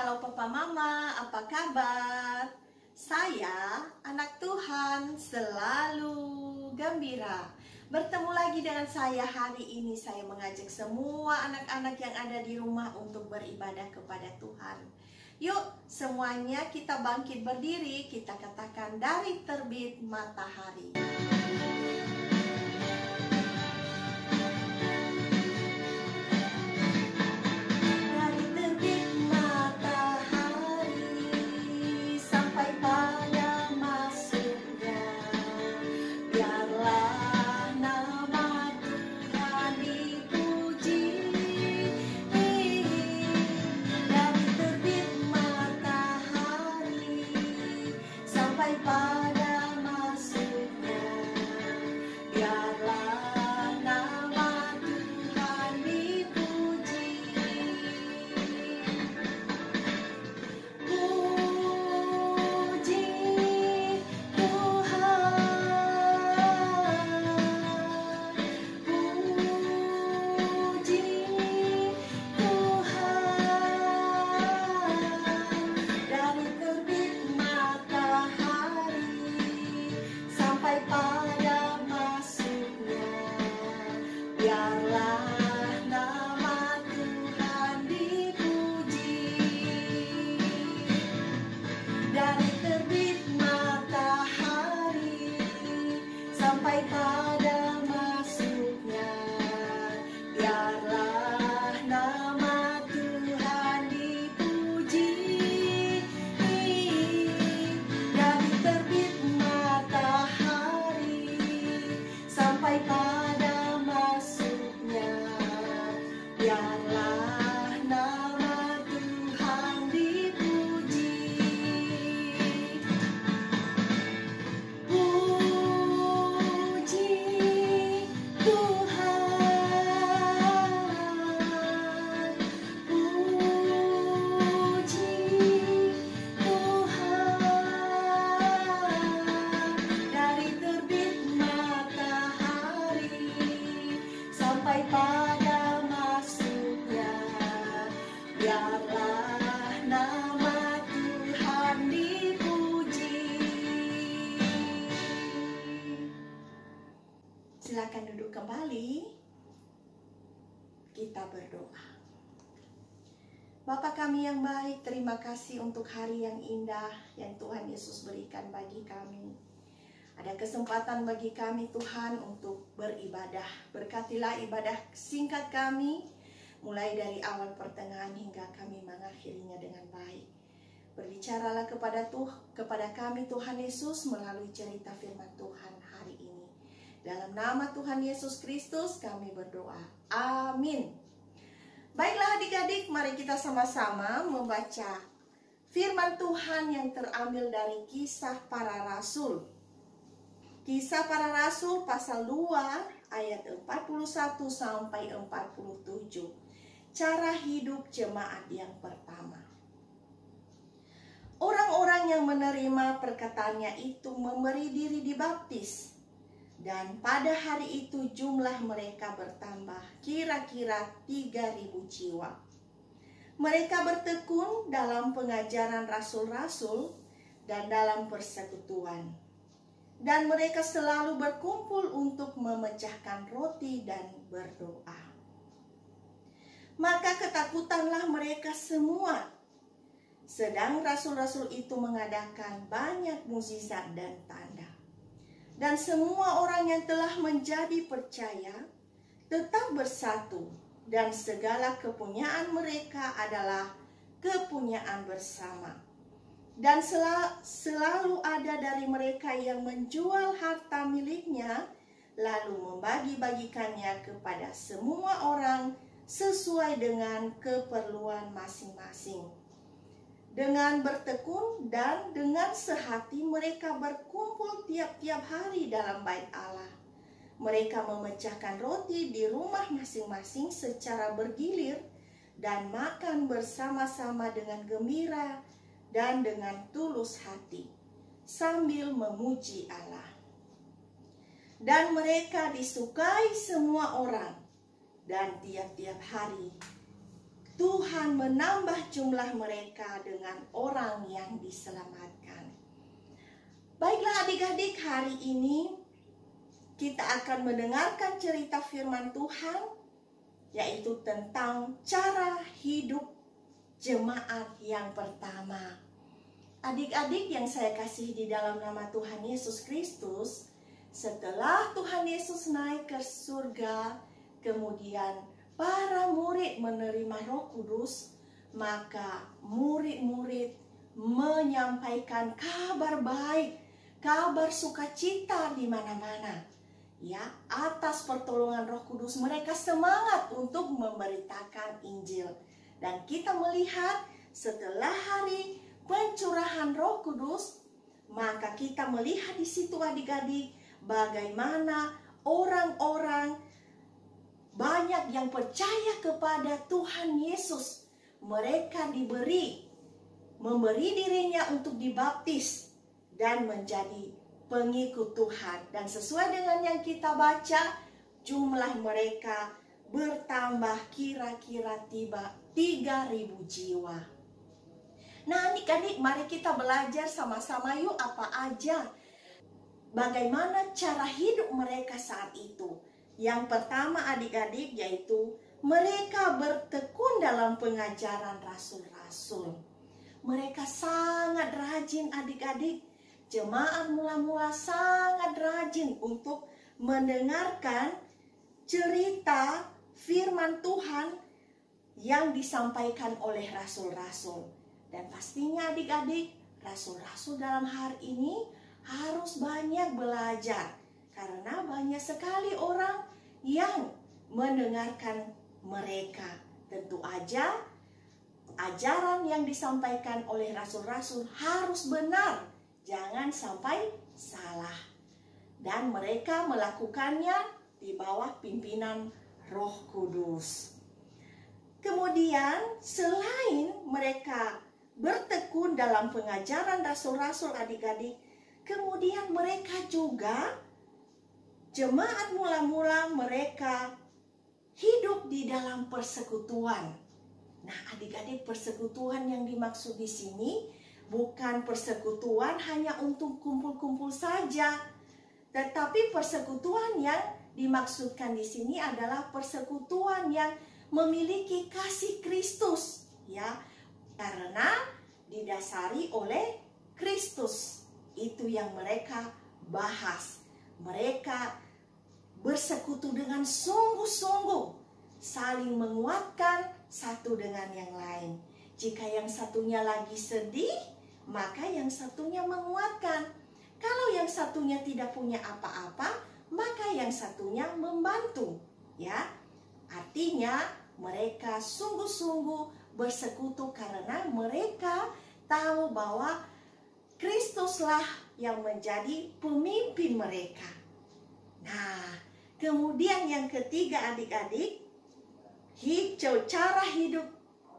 halo Papa Mama, apa kabar? Saya, anak Tuhan, selalu gembira. Bertemu lagi dengan saya hari ini. Saya mengajak semua anak-anak yang ada di rumah untuk beribadah kepada Tuhan. Yuk, semuanya kita bangkit berdiri, kita katakan dari terbit matahari. Silakan duduk kembali. Kita berdoa. Bapa kami yang baik, terima kasih untuk hari yang indah yang Tuhan Yesus berikan bagi kami. Ada kesempatan bagi kami Tuhan untuk beribadah. Berkatilah ibadah singkat kami, mulai dari awal pertengahan hingga kami mengakhirinya dengan baik. Berbicaralah kepada kami Tuhan Yesus melalui cerita firman Tuhan hari ini. Dalam nama Tuhan Yesus Kristus kami berdoa. Amin. Baiklah adik-adik, mari kita sama-sama membaca firman Tuhan yang terambil dari Kisah Para Rasul. Kisah Para Rasul pasal 2 ayat 41 sampai 47. Cara hidup jemaat yang pertama. Orang-orang yang menerima perkataannya itu memberi diri dibaptis. Dan pada hari itu jumlah mereka bertambah kira-kira 3.000 jiwa. Mereka bertekun dalam pengajaran rasul-rasul dan dalam persekutuan. Dan mereka selalu berkumpul untuk memecahkan roti dan berdoa. Maka ketakutanlah mereka semua. Sedang rasul-rasul itu mengadakan banyak mukjizat dan tanda. Dan semua orang yang telah menjadi percaya tetap bersatu, dan segala kepunyaan mereka adalah kepunyaan bersama. Dan selalu ada dari mereka yang menjual harta miliknya, lalu membagi-bagikannya kepada semua orang sesuai dengan keperluan masing-masing. Dengan bertekun dan dengan sehati mereka berkumpul tiap-tiap hari dalam bait Allah. Mereka memecahkan roti di rumah masing-masing secara bergilir dan makan bersama-sama dengan gembira dan dengan tulus hati sambil memuji Allah. Dan mereka disukai semua orang, dan tiap-tiap hari Tuhan menambah jumlah mereka dengan orang yang diselamatkan. Baiklah adik-adik, hari ini kita akan mendengarkan cerita firman Tuhan, yaitu tentang cara hidup jemaat yang pertama. Adik-adik yang saya kasih di dalam nama Tuhan Yesus Kristus, setelah Tuhan Yesus naik ke surga, kemudian para murid menerima Roh Kudus, maka murid-murid menyampaikan kabar baik, kabar sukacita di mana-mana. Ya, atas pertolongan Roh Kudus mereka semangat untuk memberitakan Injil. Dan kita melihat setelah hari pencurahan Roh Kudus, maka kita melihat di situ adik-adik bagaimana orang-orang banyak yang percaya kepada Tuhan Yesus. Mereka memberi dirinya untuk dibaptis dan menjadi pengikut Tuhan. Dan sesuai dengan yang kita baca, jumlah mereka bertambah kira-kira 3.000 jiwa. Nah adik-adik, mari kita belajar sama-sama yuk apa aja, bagaimana cara hidup mereka saat itu. Yang pertama adik-adik, yaitu mereka bertekun dalam pengajaran rasul-rasul. Mereka sangat rajin adik-adik. Jemaat mula-mula sangat rajin untuk mendengarkan cerita firman Tuhan yang disampaikan oleh rasul-rasul. Dan pastinya adik-adik, rasul-rasul dalam hari ini harus banyak belajar. Karena banyak sekali orang yang mendengarkan mereka. Tentu aja ajaran yang disampaikan oleh rasul-rasul harus benar. Jangan sampai salah. Dan mereka melakukannya di bawah pimpinan Roh Kudus. Kemudian selain mereka bertekun dalam pengajaran rasul-rasul adik-adik, kemudian mereka juga, jemaat mula-mula mereka hidup di dalam persekutuan. Nah adik-adik, persekutuan yang dimaksud di sini bukan persekutuan hanya untuk kumpul-kumpul saja, tetapi persekutuan yang dimaksudkan di sini adalah persekutuan yang memiliki kasih Kristus, ya, karena didasari oleh Kristus. Itu yang mereka bahas. Mereka bersekutu dengan sungguh-sungguh, saling menguatkan satu dengan yang lain. Jika yang satunya lagi sedih, maka yang satunya menguatkan. Kalau yang satunya tidak punya apa-apa, maka yang satunya membantu, ya. Artinya mereka sungguh-sungguh bersekutu karena mereka tahu bahwa Kristuslah yang menjadi pemimpin mereka. Nah, kemudian yang ketiga adik-adik, cara hidup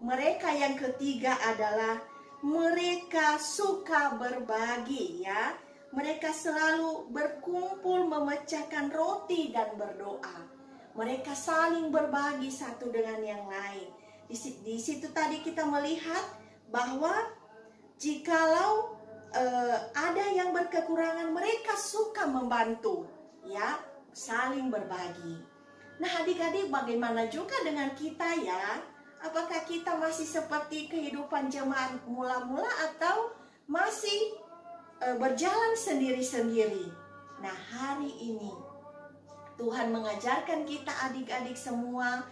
mereka yang ketiga adalah mereka suka berbagi, ya. Mereka selalu berkumpul memecahkan roti dan berdoa. Mereka saling berbagi satu dengan yang lain. Di situ tadi kita melihat bahwa jikalau ada yang berkekurangan, mereka suka membantu, ya, saling berbagi. Nah adik-adik, bagaimana juga dengan kita, ya? Apakah kita masih seperti kehidupan jemaat mula-mula atau masih berjalan sendiri-sendiri? Nah hari ini Tuhan mengajarkan kita adik-adik semua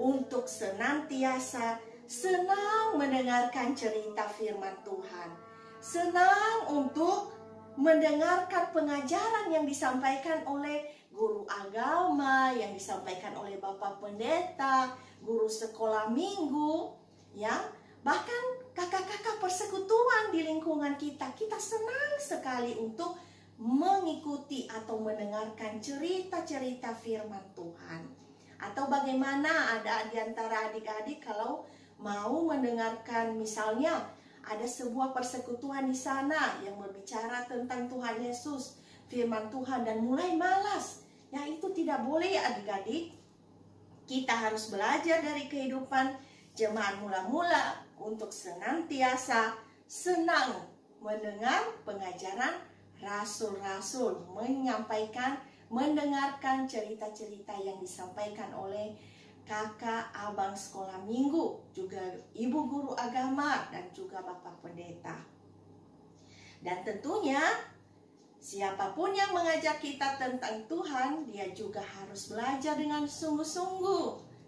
untuk senantiasa senang mendengarkan cerita firman Tuhan. Senang untuk mendengarkan pengajaran yang disampaikan oleh guru agama, yang disampaikan oleh Bapak Pendeta, guru sekolah minggu, ya, bahkan kakak-kakak persekutuan di lingkungan kita. Kita senang sekali untuk mengikuti atau mendengarkan cerita-cerita firman Tuhan. Atau bagaimana ada di antara adik-adik kalau mau mendengarkan, misalnya ada sebuah persekutuan di sana yang berbicara tentang Tuhan Yesus, firman Tuhan, dan mulai malas. Ya, itu tidak boleh adik-adik. Kita harus belajar dari kehidupan jemaat mula-mula untuk senantiasa senang mendengar pengajaran rasul-rasul, mendengarkan cerita-cerita yang disampaikan oleh kakak, abang sekolah minggu, juga ibu guru agama, dan juga bapak pendeta. Dan tentunya siapapun yang mengajak kita tentang Tuhan, dia juga harus belajar dengan sungguh-sungguh,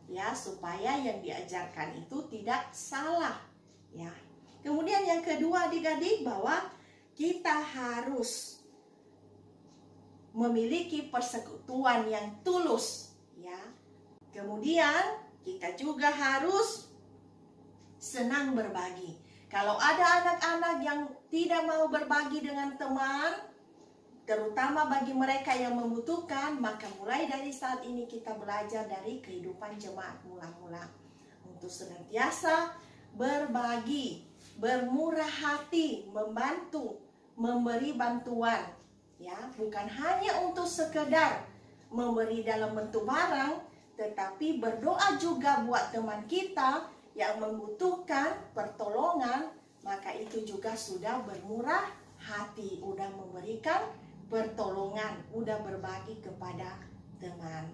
ya, supaya yang diajarkan itu tidak salah, ya. Kemudian yang kedua, adik-adik, bahwa kita harus memiliki persekutuan yang tulus, ya. Kemudian kita juga harus senang berbagi. Kalau ada anak-anak yang tidak mau berbagi dengan teman, terutama bagi mereka yang membutuhkan, maka mulai dari saat ini kita belajar dari kehidupan jemaat mula-mula untuk senantiasa berbagi, bermurah hati, membantu, memberi bantuan, ya, bukan hanya untuk sekedar memberi dalam bentuk barang, tetapi berdoa juga buat teman kita yang membutuhkan pertolongan, maka itu juga sudah bermurah hati, udah memberikan pertolongan, udah berbagi kepada teman.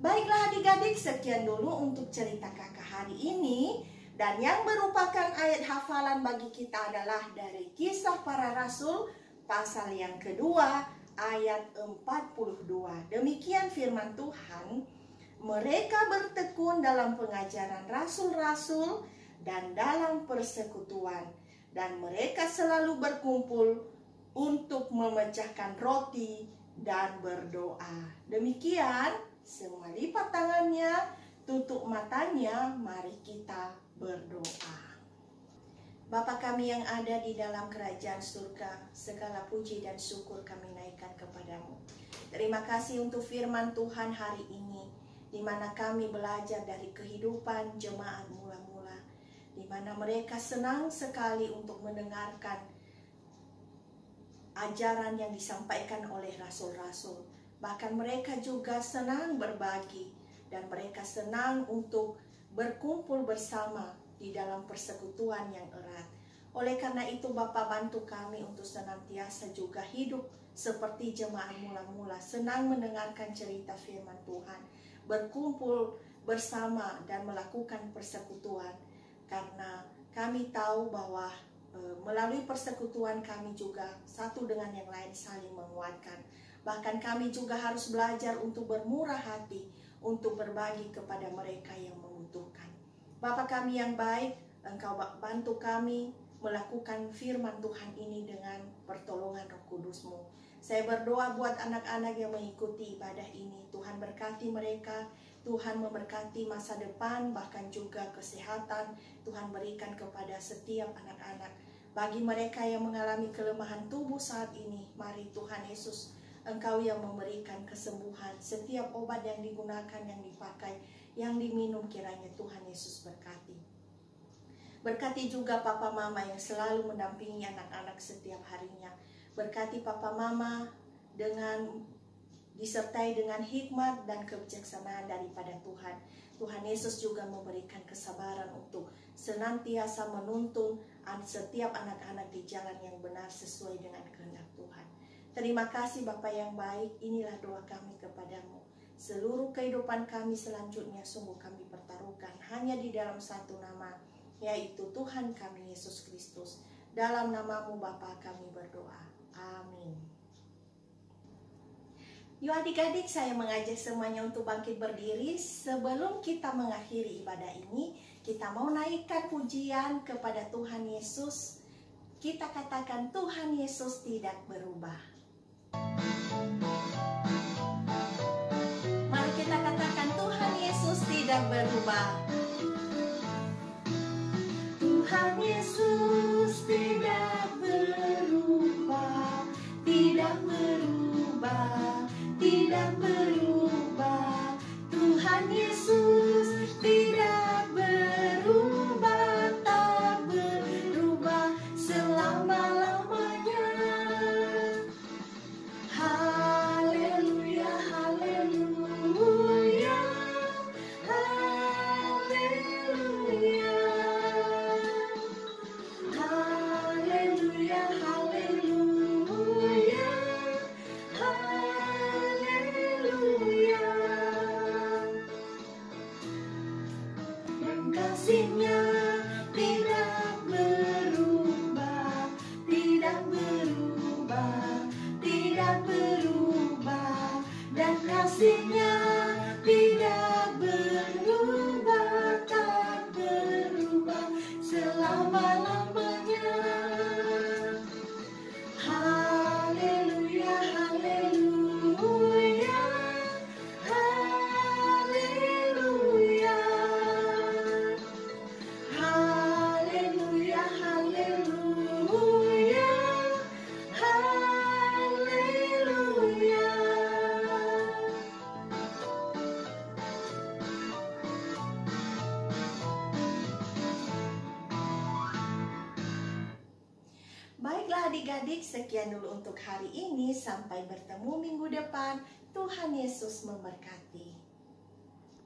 Baiklah adik-adik, sekian dulu untuk cerita kakak hari ini. Dan yang merupakan ayat hafalan bagi kita adalah dari Kisah Para Rasul pasal yang kedua ayat 42. Demikian firman Tuhan, mereka bertekun dalam pengajaran rasul-rasul dan dalam persekutuan, dan mereka selalu berkumpul untuk memecahkan roti dan berdoa. Demikian, semua lipat tangannya, tutup matanya, mari kita berdoa. Bapa kami yang ada di dalam kerajaan surga, segala puji dan syukur kami naikkan kepadamu. Terima kasih untuk firman Tuhan hari ini, di mana kami belajar dari kehidupan jemaat mula-mula, di mana mereka senang sekali untuk mendengarkan ajaran yang disampaikan oleh rasul-rasul. Bahkan mereka juga senang berbagi, dan mereka senang untuk berkumpul bersama di dalam persekutuan yang erat. Oleh karena itu Bapa, bantu kami untuk senantiasa juga hidup seperti jemaat mula-mula, senang mendengarkan cerita firman Tuhan, berkumpul bersama dan melakukan persekutuan. Karena kami tahu bahwa melalui persekutuan kami juga satu dengan yang lain saling menguatkan. Bahkan kami juga harus belajar untuk bermurah hati, untuk berbagi kepada mereka yang membutuhkan. Bapa kami yang baik, Engkau bantu kami melakukan firman Tuhan ini dengan pertolongan Roh Kudus-Mu. Saya berdoa buat anak-anak yang mengikuti ibadah ini. Tuhan berkati mereka, Tuhan memberkati masa depan, bahkan juga kesehatan. Tuhan berikan kepada setiap anak-anak. Bagi mereka yang mengalami kelemahan tubuh saat ini, mari Tuhan Yesus, Engkau yang memberikan kesembuhan. Setiap obat yang digunakan, yang dipakai, yang diminum, kiranya Tuhan Yesus berkati. Berkati juga Papa Mama yang selalu mendampingi anak-anak setiap harinya. Berkati Papa Mama dengan disertai dengan hikmat dan kebijaksanaan daripada Tuhan. Tuhan Yesus juga memberikan kesabaran untuk senantiasa menuntun setiap anak-anak di jalan yang benar sesuai dengan kehendak Tuhan. Terima kasih Bapa yang baik, inilah doa kami kepadamu. Seluruh kehidupan kami selanjutnya sungguh kami pertaruhkan hanya di dalam satu nama, yaitu Tuhan kami Yesus Kristus. Dalam namamu Bapa kami berdoa. Amin. Yuk adik-adik, saya mengajak semuanya untuk bangkit berdiri. Sebelum kita mengakhiri ibadah ini, kita mau naikkan pujian kepada Tuhan Yesus. Kita katakan, Tuhan Yesus tidak berubah. Mari kita katakan, Tuhan Yesus tidak berubah. Tuhan Yesus tidak berubah, tidak berubah, tidak berubah. Tuhan Yesus tidak berubah, tak berubah selama-lamanya. Haleluya, haleluya, haleluya. Baiklah adik-adik, sekian dulu untuk hari ini. Sampai bertemu minggu depan. Tuhan Yesus memberkati.